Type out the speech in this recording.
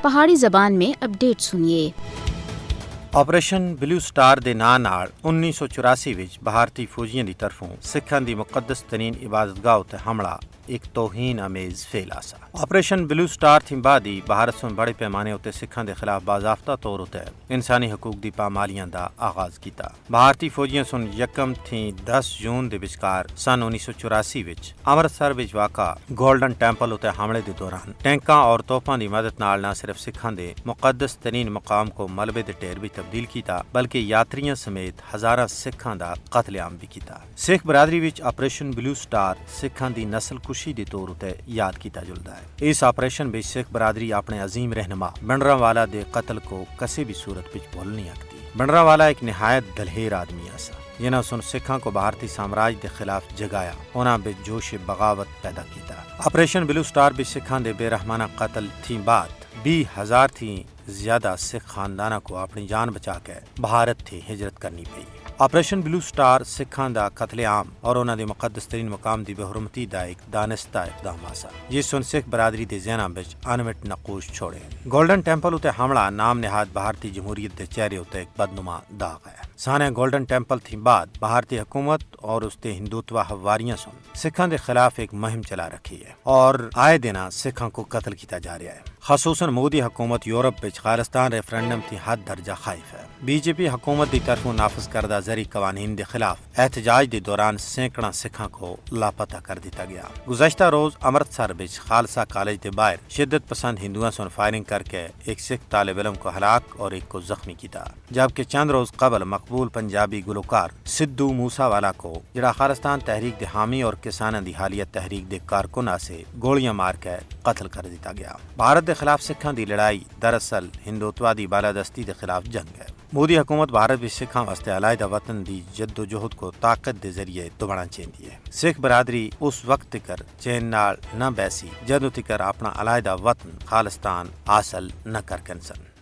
پہاڑی زبان میں اپڈیٹ سنیے۔ آپریشن بلو سٹار دے ناں نال 1984 وچ بھارتی فوجیاں دی طرفوں سکھاں دی مقدس ترین عبادت گاہ تے حملہ ایک توہین آمیز فعل آسا۔ آپریشن بلو سٹار تھی بعدی بھارت سن بڑے پیمانے تے سکھاں دے خلاف باضابطہ طور تے انسانی حقوق دی پامالیاں دا آغاز کیتا۔ بھارتی فوجیاں سن یکم تھی 10 جون دے وچکار سن 1984 وچ امرتسر وچ واقع گولڈن ٹیمپل تے حملے دے دوران ٹینکاں اور توپاں دی مدد نال نہ صرف سکھاں دے مقدس ترین مقام کو ملبے دے ٹیر بھی تبدیل کیتا بلکہ یاتریاں سمیت ہزاراں سکھاں دا قتل عام بھی کیتا۔ سکھ برادری وچ آپریشن بلو سٹار سکھاں دی نسل کشی دے طور تے یاد کیتا جلدا ہے۔ اس آپریشن وچ سکھ برادری اپنے عظیم رہنما بھنڈراوالا دے قتل کو کسی بھی صورت وچ بھول نہیں سکتی۔ بھنڈراوالا ایک نہایت دلیر آدمی آسا جنہاں سن سکھاں کو بھارتی سامراج دے خلاف جگایا، انہاں بے جوش بغاوت پیدا کیتا۔ آپریشن بلو سٹار بھی سکھاں دے بے رحمانہ قتل تھی بعد 20,000 تھی زیادہ سکھ خاندانوں کو اپنی جان بچا کے بھارت تھی ہجرت کرنی پئی۔ آپریشن بلو سٹار سکھاں دا قتل عام اور انہاں دی مقدس ترین مقام دی بے حرمتی دا ایک دانستہ اقدام آسا جس سن سکھ برادری دے ذہناں وچ انمٹ نقوش چھوڑے۔ گولڈن ٹیمپل تے حملہ نام نہاد بھارتی جمہوریت دے چہرے تے ایک بدنما داغ ہے۔ سانے گولڈن ٹیمپل تھی بعد بھارتی حکومت اور اس تے ہندوتوا حواریاں سن سکھاں دے خلاف ایک مہم چلا رکھی ہے اور آئے دن سکھاں کو قتل کیتا جا رہا ہے۔ خصوصاً مودی حکومت یورپ وچ خالستان ریفرنڈم تھی حد درجہ خائف ہے۔ بی جے پی حکومت دی طرفوں نافذ کردہ زرعی قوانین دے خلاف احتجاج دے دوران سینکڑا سکھاں کو لاپتہ کر دیتا گیا۔ گزشتہ روز امرتسر وچ خالصہ کالج دے باہر شدت پسند ہندوؤں سن فائرنگ کر کے ایک سکھ طالب علم کو ہلاک اور ایک کو زخمی کیتا، جبکہ چند روز قبل مقبول پنجابی گلوکار سدھو موسا والا کو جڑا خالستان تحریک دے حامی اور کساناں دی حالیہ تحریک دے کارکناں سے گولیاں مار کے قتل کر دیتا گیا۔ بھارت دے خلاف سکھاں دی لڑائی دراصل ہندوتوا دی بالادستی دے خلاف جنگ ہے۔ مودی حکومت بھارت بھی سکھاں واسطے علیحدہ وطن دی جد و جہد کو طاقت دے ذریعے دوبارہ چیندی ہے۔ سکھ برادری اس وقت تکر چین نال نہ بیسی جدوں تکر اپنا علیحدہ وطن خالستان حاصل نہ کر کن سن۔